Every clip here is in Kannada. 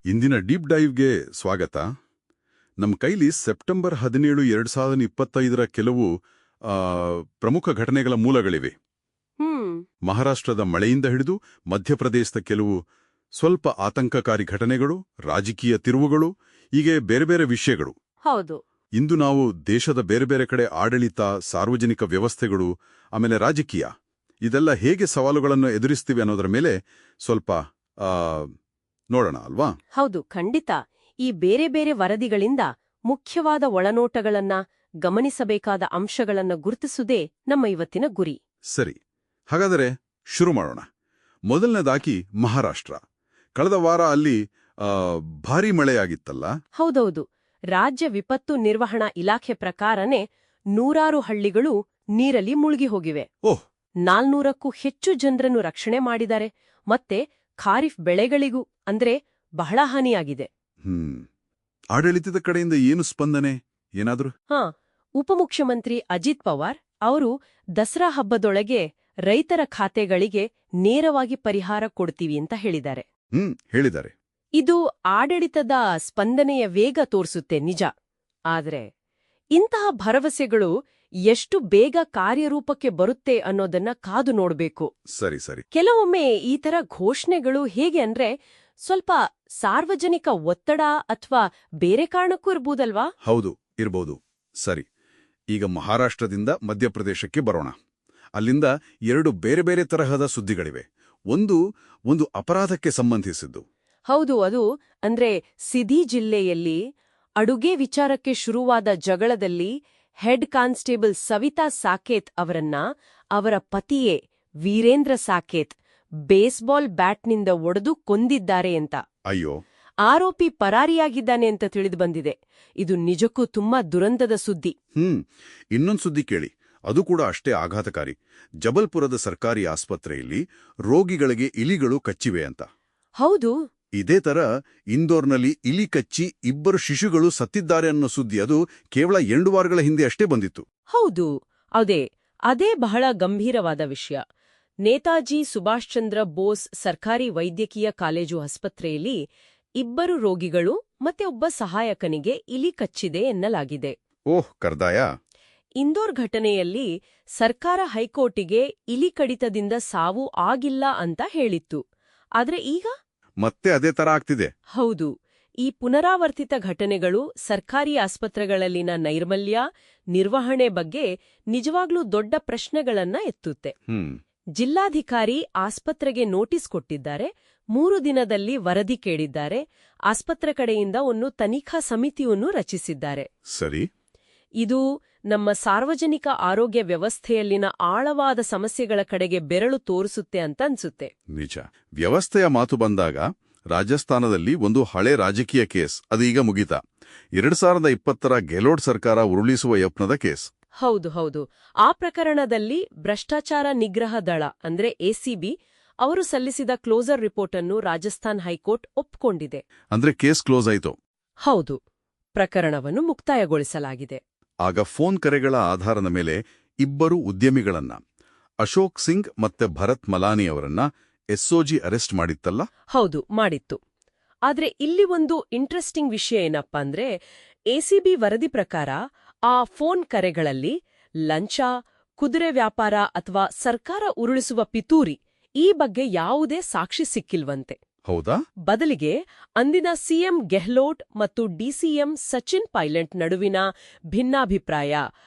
ಇಂದಿನ ಡೀಪ್ ಡೈವ್ಗೆ ಸ್ವಾಗತ. ನಮ್ಮ ಕೈಲಿ ಸೆಪ್ಟೆಂಬರ್ 17, 2025ರ ಕೆಲವು ಪ್ರಮುಖ ಘಟನೆಗಳ ಮೂಲಗಳಿವೆ. ಮಹಾರಾಷ್ಟ್ರದ ಮಳೆಯಿಂದ ಹಿಡಿದು ಮಧ್ಯಪ್ರದೇಶದ ಕೆಲವು ಸ್ವಲ್ಪ ಆತಂಕಕಾರಿ ಘಟನೆಗಳು, ರಾಜಕೀಯ ತಿರುವುಗಳು, ಹೀಗೆ ಬೇರೆ ಬೇರೆ ವಿಷಯಗಳು. ಹೌದು. ಇಂದು ನಾವು ದೇಶದ ಬೇರೆ ಬೇರೆ ಕಡೆ ಆಡಳಿತ, ಸಾರ್ವಜನಿಕ ವ್ಯವಸ್ಥೆಗಳು, ಆಮೇಲೆ ರಾಜಕೀಯ, ಇದೆಲ್ಲ ಹೇಗೆ ಸವಾಲುಗಳನ್ನು ಎದುರಿಸ್ತೀವಿ ಅನ್ನೋದರ ಮೇಲೆ ಸ್ವಲ್ಪ ನೋಡೋಣ ಅಲ್ವಾ? ಹೌದು, ಖಂಡಿತ. ಈ ಬೇರೆ ಬೇರೆ ವರದಿಗಳಿಂದ ಮುಖ್ಯವಾದ ಒಳನೋಟಗಳನ್ನ, ಗಮನಿಸಬೇಕಾದ ಅಂಶಗಳನ್ನ ಗುರುತಿಸುವುದೇ ನಮ್ಮ ಇವತ್ತಿನ ಗುರಿ. ಸರಿ, ಹಾಗಾದರೆ ಶುರು ಮಾಡೋಣ. ಮೊದಲನೇದಾಗಿ ಮಹಾರಾಷ್ಟ್ರ. ಕಳೆದ ವಾರ ಅಲ್ಲಿ ಭಾರೀ ಮಳೆಯಾಗಿತ್ತಲ್ಲ? ಹೌದೌದು. ರಾಜ್ಯ ವಿಪತ್ತು ನಿರ್ವಹಣಾ ಇಲಾಖೆ ಪ್ರಕಾರನೇ 100 ಹಳ್ಳಿಗಳು ನೀರಲ್ಲಿ ಮುಳುಗಿ ಹೋಗಿವೆ. ಓಹ್! 400ಕ್ಕೂ ಹೆಚ್ಚು ಜನರನ್ನು ರಕ್ಷಣೆ ಮಾಡಿದ್ದಾರೆ. ಮತ್ತೆ ಖಾರಿಫ್ ಬೆಳೆಗಳಿಗೂ ಅಂದ್ರೆ ಬಹಳ ಹಾನಿಯಾಗಿದೆ. ಆಡಳಿತದ ಕಡೆಯಿಂದ ಏನು ಸ್ಪಂದನೆ, ಏನಾದ್ರು? ಉಪಮುಖ್ಯಮಂತ್ರಿ ಅಜಿತ್ ಪವಾರ್ ಅವರು ದಸರಾ ಹಬ್ಬದೊಳಗೆ ರೈತರ ಖಾತೆಗಳಿಗೆ ನೇರವಾಗಿ ಪರಿಹಾರ ಕೊಡ್ತೀವಿ ಅಂತ ಹೇಳಿದ್ದಾರೆ. ಹೇಳಿದ್ದಾರೆ. ಇದು ಆಡಳಿತದ ಸ್ಪಂದನೆಯ ವೇಗ ತೋರಿಸುತ್ತೆ, ನಿಜ. ಆದ್ರೆ ಇಂತಹ ಭರವಸೆಗಳು ಎಷ್ಟು ಬೇಗ ಕಾರ್ಯರೂಪಕ್ಕೆ ಬರುತ್ತೆ ಅನ್ನೋದನ್ನ ಕಾದು ನೋಡ್ಬೇಕು. ಸರಿ ಸರಿ. ಕೆಲವೊಮ್ಮೆ ಈ ತರ ಘೋಷಣೆಗಳು ಹೇಗೆ ಅಂದ್ರೆ ಸ್ವಲ್ಪ ಸಾರ್ವಜನಿಕ ಒತ್ತಡ ಅಥವಾ ಬೇರೆ ಕಾರಣಕ್ಕೂ ಇರ್ಬೋದಲ್ವಾ? ಹೌದು, ಇರ್ಬೋದು. ಸರಿ, ಈಗ ಮಹಾರಾಷ್ಟ್ರದಿಂದ ಮಧ್ಯಪ್ರದೇಶಕ್ಕೆ ಬರೋಣ. ಅಲ್ಲಿಂದ 2 ಬೇರೆ ಬೇರೆ ತರಹದ ಸುದ್ದಿಗಳಿವೆ. ಒಂದು ಅಪರಾಧಕ್ಕೆ ಸಂಬಂಧಿಸಿದ್ದು. ಹೌದು, ಅದು ಅಂದ್ರೆ ಸಿಧಿ ಜಿಲ್ಲೆಯಲ್ಲಿ ಅಡುಗೆ ವಿಚಾರಕ್ಕೆ ಶುರುವಾದ ಜಗಳದಲ್ಲಿ ಹೆಡ್ ಕಾನ್ಸ್ಟೇಬಲ್ ಸವಿತಾ ಸಾಕೇತ್ ಅವರನ್ನ ಅವರ ಪತಿಯೇ ವೀರೇಂದ್ರ ಸಾಕೇತ್ ಬೇಸ್ಬಾಲ್ ಬ್ಯಾಟ್ನಿಂದ ಒಡೆದು ಕೊಂದಿದ್ದಾರೆ ಅಂತ. ಅಯ್ಯೋ! ಆರೋಪಿ ಪರಾರಿಯಾಗಿದ್ದಾನೆ ಅಂತ ತಿಳಿದು ಬಂದಿದೆ. ಇದು ನಿಜಕ್ಕೂ ತುಂಬಾ ದುರಂತದ ಸುದ್ದಿ. ಇನ್ನೊಂದು ಸುದ್ದಿ ಕೇಳಿ, ಅದು ಕೂಡ ಅಷ್ಟೇ ಆಘಾತಕಾರಿ. ಜಬಲ್ಪುರದ ಸರ್ಕಾರಿ ಆಸ್ಪತ್ರೆಯಲ್ಲಿ ರೋಗಿಗಳಿಗೆ ಇಲಿಗಳು ಕಚ್ಚಿವೆ ಅಂತ. ಹೌದು. ಇದೇ ತರ ಇಂದೋರ್ನಲ್ಲಿ ಇಲಿ ಕಚ್ಚಿ 2 ಶಿಶುಗಳು ಸತ್ತಿದ್ದಾರೆ ಅನ್ನೋ ಸುದ್ದಿ, ಅದು ಕೇವಲ 2 ವಾರಗಳ ಹಿಂದೆ ಅಷ್ಟೇ ಬಂದಿತ್ತು. ಹೌದು, ಅದೇ ಬಹಳ ಗಂಭೀರವಾದ ವಿಷಯ. ನೇತಾಜಿ ಸುಭಾಷ್ ಚಂದ್ರ ಬೋಸ್ ಸರ್ಕಾರಿ ವೈದ್ಯಕೀಯ ಕಾಲೇಜು ಆಸ್ಪತ್ರೆಯಲ್ಲಿ 2 ರೋಗಿಗಳು ಮತ್ತೆ ಒಬ್ಬ ಸಹಾಯಕನಿಗೆ ಇಲಿ ಕಚ್ಚಿದೆ ಎನ್ನಲಾಗಿದೆ. ಓಹ್, ಕರ್ದಾಯ. ಇಂದೋರ್ ಘಟನೆಯಲ್ಲಿ ಸರ್ಕಾರ ಹೈಕೋರ್ಟಿಗೆ ಇಲಿ ಕಡಿತದಿಂದ ಸಾವು ಆಗಿಲ್ಲ ಅಂತ ಹೇಳಿತ್ತು. ಆದ್ರೆ ಈಗ ಮತ್ತೆ ಅದೇ ತರ ಆಗ್ತಿದೆ. ಹೌದು. ಈ ಪುನರಾವರ್ತಿತ ಘಟನೆಗಳು ಸರ್ಕಾರಿ ಆಸ್ಪತ್ರೆಗಳಲ್ಲಿನ ನೈರ್ಮಲ್ಯ, ನಿರ್ವಹಣೆ ಬಗ್ಗೆ ನಿಜವಾಗ್ಲೂ ದೊಡ್ಡ ಪ್ರಶ್ನೆಗಳನ್ನ ಎತ್ತುತ್ತೆ. ಜಿಲ್ಲಾಧಿಕಾರಿ ಆಸ್ಪತ್ರೆಗೆ ನೋಟಿಸ್ ಕೊಟ್ಟಿದ್ದಾರೆ. 3 ದಿನದಲ್ಲಿ ವರದಿ ಕೇಳಿದ್ದಾರೆ. ಆಸ್ಪತ್ರೆ ಕಡೆಯಿಂದ ಒಂದು ತನಿಖಾ ಸಮಿತಿಯನ್ನು ರಚಿಸಿದ್ದಾರೆ. ಸರಿ. ಇದು ನಮ್ಮ ಸಾರ್ವಜನಿಕ ಆರೋಗ್ಯ ವ್ಯವಸ್ಥೆಯಲ್ಲಿನ ಆಳವಾದ ಸಮಸ್ಯೆಗಳ ಕಡೆಗೆ ಬೆರಳು ತೋರಿಸುತ್ತೆ ಅಂತ ಅನ್ಸುತ್ತೆ. ನಿಜ. ವ್ಯವಸ್ಥೆಯ ಮಾತು ಬಂದಾಗ ರಾಜಸ್ಥಾನದಲ್ಲಿ ಒಂದು ಹಳೆ ರಾಜಕೀಯ ಕೇಸ್ ಅದು ಈಗ ಮುಗಿತಾ. 2020ರ ಗೆಹ್ಲೋಟ್ ಸರ್ಕಾರ ಉರುಳಿಸುವ ಯತ್ನದ ಕೇಸ್. ಹೌದು. ಆ ಪ್ರಕರಣದಲ್ಲಿ ಭ್ರಷ್ಟಾಚಾರ ನಿಗ್ರಹ ದಳ ಅಂದ್ರೆ ಎಸಿಬಿ ಅವರು ಸಲ್ಲಿಸಿದ ಕ್ಲೋಸರ್ ರಿಪೋರ್ಟ್ ಅನ್ನು ರಾಜಸ್ಥಾನ್ ಹೈಕೋರ್ಟ್ ಒಪ್ಕೊಂಡಿದೆ. ಅಂದ್ರೆ ಕೇಸ್ ಕ್ಲೋಸ್ ಆಯ್ತು. ಹೌದು, ಪ್ರಕರಣವನ್ನು ಮುಕ್ತಾಯಗೊಳಿಸಲಾಗಿದೆ. ಆಗ ಫೋನ್ ಕರೆಗಳ ಆಧಾರದ ಮೇಲೆ 2 ಉದ್ಯಮಿಗಳನ್ನ, ಅಶೋಕ್ ಸಿಂಗ್ ಮತ್ತೆ ಭರತ್ ಮಲಾನಿ ಅವರನ್ನ ಎಸ್ಒಜಿ ಅರೆಸ್ಟ್ ಮಾಡಿತ್ತಲ್ಲ? ಹೌದು, ಮಾಡಿತ್ತು. ಆದ್ರೆ ಇಲ್ಲಿ ಒಂದು ಇಂಟ್ರೆಸ್ಟಿಂಗ್ ವಿಷಯ ಏನಪ್ಪಾ ಅಂದ್ರೆ, ಎಸಿಬಿ ವರದಿ ಪ್ರಕಾರ ಆ ಫೋನ್ ಕರೆಗಳಲ್ಲಿ ಲಂಚ, ಕುದುರೆ ವ್ಯಾಪಾರ ಅಥವಾ ಸರ್ಕಾರ ಉರುಳಿಸುವ ಪಿತೂರಿ ಈ ಬಗ್ಗೆ ಯಾವುದೇ ಸಾಕ್ಷಿ ಸಿಕ್ಕಿಲ್ವಂತೆ. ಹೌದಾ? ಬದಲಿಗೆ ಅಂದಿನ ಸಿಎಂ ಗೆಹ್ಲೋಟ್ ಮತ್ತು ಡಿಸಿಎಂ ಸಚಿನ್ ಪೈಲಟ್ ನಡುವಿನ ಭಿನ್ನಾಭಿಪ್ರಾಯ,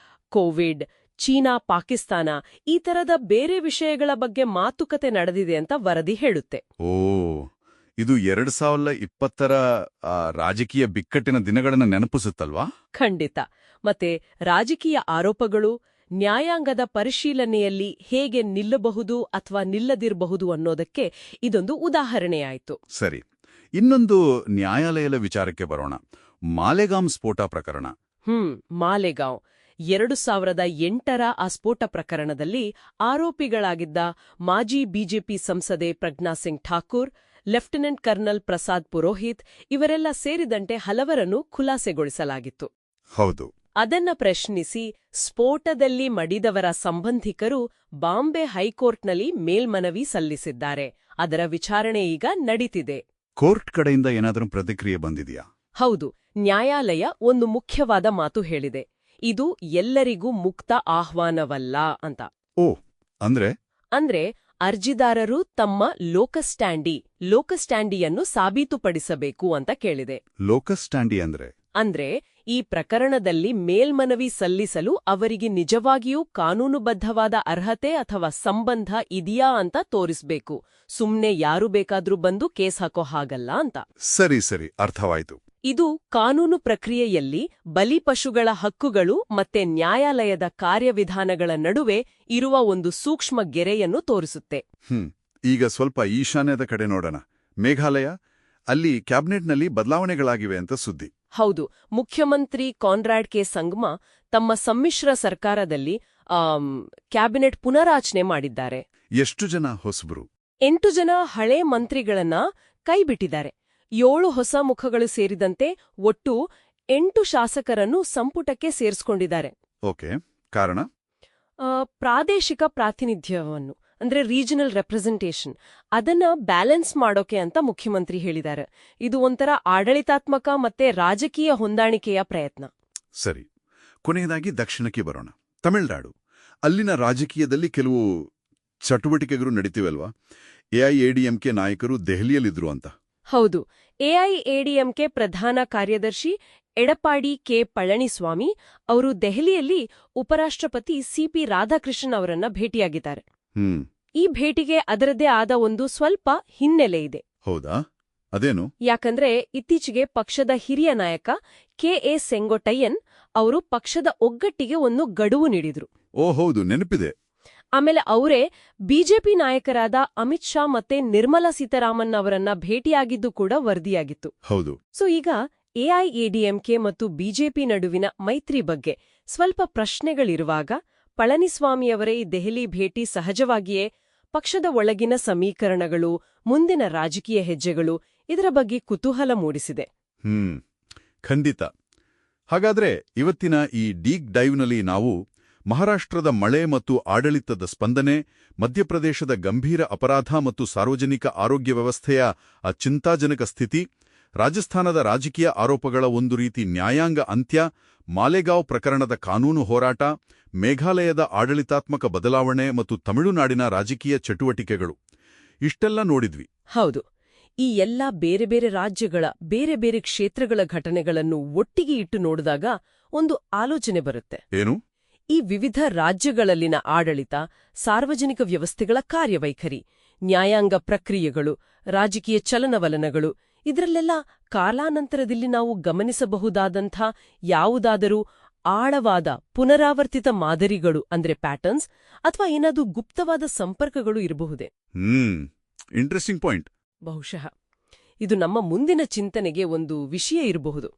ಕೋವಿಡ್, ಚೀನಾ, ಪಾಕಿಸ್ತಾನ ಈ ತರದ ಬೇರೆ ವಿಷಯಗಳ ಬಗ್ಗೆ ಮಾತುಕತೆ ನಡೆದಿದೆ ಅಂತ ವರದಿ ಹೇಳುತ್ತೆ. ಇದು 2020ರ ರಾಜಕೀಯ ಬಿಕ್ಕಟ್ಟಿನ ದಿನಗಳನ್ನು ನೆನಪಿಸುತ್ತಲ್ವಾ? ಖಂಡಿತ. ಮತ್ತೆ ರಾಜಕೀಯ ಆರೋಪಗಳು ನ್ಯಾಯಾಂಗದ ಪರಿಶೀಲನೆಯಲ್ಲಿ ಹೇಗೆ ನಿಲ್ಲಬಹುದು ಅಥವಾ ನಿಲ್ಲದಿರಬಹುದು ಅನ್ನೋದಕ್ಕೆ ಇದೊಂದು ಉದಾಹರಣೆಯಾಯಿತು. ಸರಿ, ಇನ್ನೊಂದು ನ್ಯಾಯಾಲಯದ ವಿಚಾರಕ್ಕೆ ಬರೋಣ. ಮಾಲೆಗಾಂವ್ ಸ್ಫೋಟ ಪ್ರಕರಣ. ಮಾಲೆಗಾಂವ್ 2008ರ ಆ ಸ್ಫೋಟ ಪ್ರಕರಣದಲ್ಲಿ ಆರೋಪಿಗಳಾಗಿದ್ದ ಮಾಜಿ ಬಿಜೆಪಿ ಸಂಸದೆ ಪ್ರಜ್ಞಾ ಸಿಂಗ್ ಠಾಕೂರ್, ಲೆಫ್ಟಿನೆಂಟ್ ಕರ್ನಲ್ ಪ್ರಸಾದ್ ಪುರೋಹಿತ್ ಇವರೆಲ್ಲ ಸೇರಿದಂತೆ ಹಲವರನ್ನು ಖುಲಾಸೆಗೊಳಿಸಲಾಗಿತ್ತು. ಹೌದು. ಅದನ್ನ ಪ್ರಶ್ನಿಸಿ ಸ್ಫೋಟದಲ್ಲಿ ಮಡಿದವರ ಸಂಬಂಧಿಕರು ಬಾಂಬೆ ಹೈಕೋರ್ಟ್ನಲ್ಲಿ ಮೇಲ್ಮನವಿ ಸಲ್ಲಿಸಿದ್ದಾರೆ. ಅದರ ವಿಚಾರಣೆ ಈಗ ನಡೀತಿದೆ. ಕೋರ್ಟ್ ಕಡೆಯಿಂದ ಏನಾದರೂ ಪ್ರತಿಕ್ರಿಯೆ ಬಂದಿದೆಯಾ? ಹೌದು, ನ್ಯಾಯಾಲಯ ಒಂದು ಮುಖ್ಯವಾದ ಮಾತು ಹೇಳಿದೆ. ಇದು ಎಲ್ಲರಿಗೂ ಮುಕ್ತ ಆಹ್ವಾನವಲ್ಲ ಅಂತ. ಓ, ಅಂದ್ರೆ ಅರ್ಜಿದಾರರು ತಮ್ಮ ಲೋಕಸ್ಟ್ಯಾಂಡಿಯನ್ನು ಸಾಬೀತುಪಡಿಸಬೇಕು ಅಂತ ಕೇಳಿದೆ. ಲೋಕಸ್ ಸ್ಟ್ಯಾಂಡಿ ಅಂದ್ರೆ ಈ ಪ್ರಕರಣದಲ್ಲಿ ಮೇಲ್ಮನವಿ ಸಲ್ಲಿಸಲು ಅವರಿಗೆ ನಿಜವಾಗಿಯೂ ಕಾನೂನುಬದ್ಧವಾದ ಅರ್ಹತೆ ಅಥವಾ ಸಂಬಂಧ ಇದೆಯಾ ಅಂತ ತೋರಿಸ್ಬೇಕು. ಸುಮ್ನೆ ಯಾರು ಬೇಕಾದ್ರೂ ಬಂದು ಕೇಸ್ ಹಾಕೋ ಹಾಗಲ್ಲ ಅಂತ. ಸರಿ, ಅರ್ಥವಾಯ್ತು. ಇದು ಕಾನೂನು ಪ್ರಕ್ರಿಯೆಯಲ್ಲಿ ಬಲಿಪಶುಗಳ ಹಕ್ಕುಗಳು ಮತ್ತೆ ನ್ಯಾಯಾಲಯದ ಕಾರ್ಯವಿಧಾನಗಳ ನಡುವೆ ಇರುವ ಒಂದು ಸೂಕ್ಷ್ಮ ಗೆರೆಯನ್ನು ತೋರಿಸುತ್ತೆ. ಈಗ ಸ್ವಲ್ಪ ಈಶಾನ್ಯದ ಕಡೆ ನೋಡೋಣ. ಮೇಘಾಲಯ, ಅಲ್ಲಿ ಕ್ಯಾಬಿನೆಟ್ನಲ್ಲಿ ಬದಲಾವಣೆಗಳಾಗಿವೆ ಅಂತ ಸುದ್ದಿ. ಹೌದು, ಮುಖ್ಯಮಂತ್ರಿ ಕಾನ್ರಾಡ್ ಕೆ ಸಂಗ್ಮಾ ತಮ್ಮ ಸಮ್ಮಿಶ್ರ ಸರ್ಕಾರದಲ್ಲಿ ಕ್ಯಾಬಿನೆಟ್ ಪುನರಾಚನೆ ಮಾಡಿದ್ದಾರೆ. ಎಷ್ಟು ಜನ ಹೊಸಬರು? 8 ಜನ ಹಳೆ ಮಂತ್ರಿಗಳನ್ನ ಕೈಬಿಟ್ಟಿದ್ದಾರೆ. 7 ಹೊಸ ಮುಖಗಳು ಸೇರಿದಂತೆ ಒಟ್ಟು 8 ಶಾಸಕರನ್ನು ಸಂಪುಟಕ್ಕೆ ಸೇರಿಸಿಕೊಂಡಿದ್ದಾರೆ. ಓಕೆ, ಕಾರಣ? ಪ್ರಾದೇಶಿಕ ಪ್ರಾತಿನಿಧ್ಯವನ್ನು ಅಂದ್ರೆ ರೀಜನಲ್ ರೆಪ್ರೆಸೆಂಟೇಷನ್ ಅದನ್ನ ಬ್ಯಾಲೆನ್ಸ್ ಮಾಡೋಕೆ ಅಂತ ಮುಖ್ಯಮಂತ್ರಿ ಹೇಳಿದ್ದಾರೆ. ಇದು ಒಂಥರ ಆಡಳಿತಾತ್ಮಕ ಮತ್ತೆ ರಾಜಕೀಯ ಹೊಂದಾಣಿಕೆಯ ಪ್ರಯತ್ನ. ಸರಿ, ಕೊನೆಯದಾಗಿ ದಕ್ಷಿಣಕ್ಕೆ ಬರೋಣ. ತಮಿಳುನಾಡು, ಅಲ್ಲಿನ ರಾಜಕೀಯದಲ್ಲಿ ಕೆಲವು ಚಟುವಟಿಕೆಗಳು ನಡೀತಿವಲ್ವಾ? ಎಐಎಡಿಎಂಕೆ ನಾಯಕರು ದೆಹಲಿಯಲ್ಲಿದ್ರು ಅಂತ. ಹೌದು, ಎಐಎಡಿಎಂಕೆ ಪ್ರಧಾನ ಕಾರ್ಯದರ್ಶಿ ಎಡಪ್ಪಾಡಿ ಕೆ ಪಳನಿಸ್ವಾಮಿ ಅವರು ದೆಹಲಿಯಲ್ಲಿ ಉಪರಾಷ್ಟ್ರಪತಿ ಸಿಪಿ ರಾಧಾಕೃಷ್ಣನ್ ಅವರನ್ನ ಭೇಟಿಯಾಗಿದ್ದಾರೆ. ಈ ಭೇಟಿಗೆ ಅದರದ್ದೇ ಆದ ಒಂದು ಸ್ವಲ್ಪ ಹಿನ್ನೆಲೆ ಇದೆ. ಹೌದಾ? ಅದೇನು? ಯಾಕಂದ್ರೆ ಇತ್ತೀಚೆಗೆ ಪಕ್ಷದ ಹಿರಿಯ ನಾಯಕ ಕೆಎ ಸೆಂಗೊಟ್ಟಯ್ಯನ್ ಅವರು ಪಕ್ಷದ ಒಗ್ಗಟ್ಟಿಗೆ ಒಂದು ಗಡುವು ನೀಡಿದ್ರು. ಓ ಹೌದು, ನೆನಪಿದೆ. ಆಮೇಲೆ ಅವರೇ ಬಿಜೆಪಿ ನಾಯಕರಾದ ಅಮಿತ್ ಶಾ ಮತ್ತೆ ನಿರ್ಮಲಾ ಸೀತಾರಾಮನ್ ಅವರನ್ನ ಭೇಟಿಯಾಗಿದ್ದು ಕೂಡ ವರದಿಯಾಗಿತ್ತು. ಹೌದು. ಸೊ ಈಗ ಎಐಎಡಿಎಂಕೆ ಮತ್ತು ಬಿಜೆಪಿ ನಡುವಿನ ಮೈತ್ರಿ ಬಗ್ಗೆ ಸ್ವಲ್ಪ ಪ್ರಶ್ನೆಗಳಿರುವಾಗ ಪಳನಿಸ್ವಾಮಿಯವರೇ ಈ ದೆಹಲಿ ಭೇಟಿ ಸಹಜವಾಗಿಯೇ ಪಕ್ಷದ ಒಳಗಿನ ಸಮೀಕರಣಗಳು, ಮುಂದಿನ ರಾಜಕೀಯ ಹೆಜ್ಜೆಗಳು ಇದರ ಬಗ್ಗೆ ಕುತೂಹಲ ಮೂಡಿಸಿದೆ. ಖಂಡಿತ. ಹಾಗಾದ್ರೆ ಇವತ್ತಿನ ಈ ಡೀಪ್ ಡೈವ್ನಲ್ಲಿ ನಾವು ಮಹಾರಾಷ್ಟ್ರದ ಮಳೆ ಮತ್ತು ಆಡಳಿತದ ಸ್ಪಂದನೆ, ಮಧ್ಯಪ್ರದೇಶದ ಗಂಭೀರ ಅಪರಾಧ ಮತ್ತು ಸಾರ್ವಜನಿಕ ಆರೋಗ್ಯ ವ್ಯವಸ್ಥೆಯ ಆ ಚಿಂತಾಜನಕ ಸ್ಥಿತಿ, ರಾಜಸ್ಥಾನದ ರಾಜಕೀಯ ಆರೋಪಗಳ ಒಂದು ರೀತಿ ನ್ಯಾಯಾಂಗ ಅಂತ್ಯ, ಮಾಲೆಗಾಂವ್ ಪ್ರಕರಣದ ಕಾನೂನು ಹೋರಾಟ, ಮೇಘಾಲಯದ ಆಡಳಿತಾತ್ಮಕ ಬದಲಾವಣೆ ಮತ್ತು ತಮಿಳುನಾಡಿನ ರಾಜಕೀಯ ಚಟುವಟಿಕೆಗಳು ಇಷ್ಟೆಲ್ಲ ನೋಡಿದ್ವಿ. ಹೌದು, ಈ ಎಲ್ಲ ಬೇರೆ ಬೇರೆ ರಾಜ್ಯಗಳ ಬೇರೆ ಬೇರೆ ಕ್ಷೇತ್ರಗಳ ಘಟನೆಗಳನ್ನು ಒಟ್ಟಿಗೆ ಇಟ್ಟು ನೋಡಿದಾಗ ಒಂದು ಆಲೋಚನೆ ಬರುತ್ತೆ. ಏನು? ಈ ವಿವಿಧ ರಾಜ್ಯಗಳಲ್ಲಿನ ಆಡಳಿತ, ಸಾರ್ವಜನಿಕ ವ್ಯವಸ್ಥೆಗಳ ಕಾರ್ಯವೈಖರಿ, ನ್ಯಾಯಾಂಗ ಪ್ರಕ್ರಿಯೆಗಳು, ರಾಜಕೀಯ ಚಲನವಲನಗಳು ಇದರಲ್ಲೆಲ್ಲ ಕಾಲಾನಂತರದಲ್ಲಿ ನಾವು ಗಮನಿಸಬಹುದಾದಂಥ ಯಾವುದಾದರೂ ಆಳವಾದ ಪುನರಾವರ್ತಿತ ಮಾದರಿಗಳು ಅಂದ್ರೆ ಪ್ಯಾಟರ್ನ್ಸ್ ಅಥವಾ ಏನಾದರೂ ಗುಪ್ತವಾದ ಸಂಪರ್ಕಗಳು ಇರಬಹುದೇ? Interesting point. ಬಹುಶಃ ಇದು ನಮ್ಮ ಮುಂದಿನ ಚಿಂತನೆಗೆ ಒಂದು ವಿಷಯ ಇರಬಹುದು.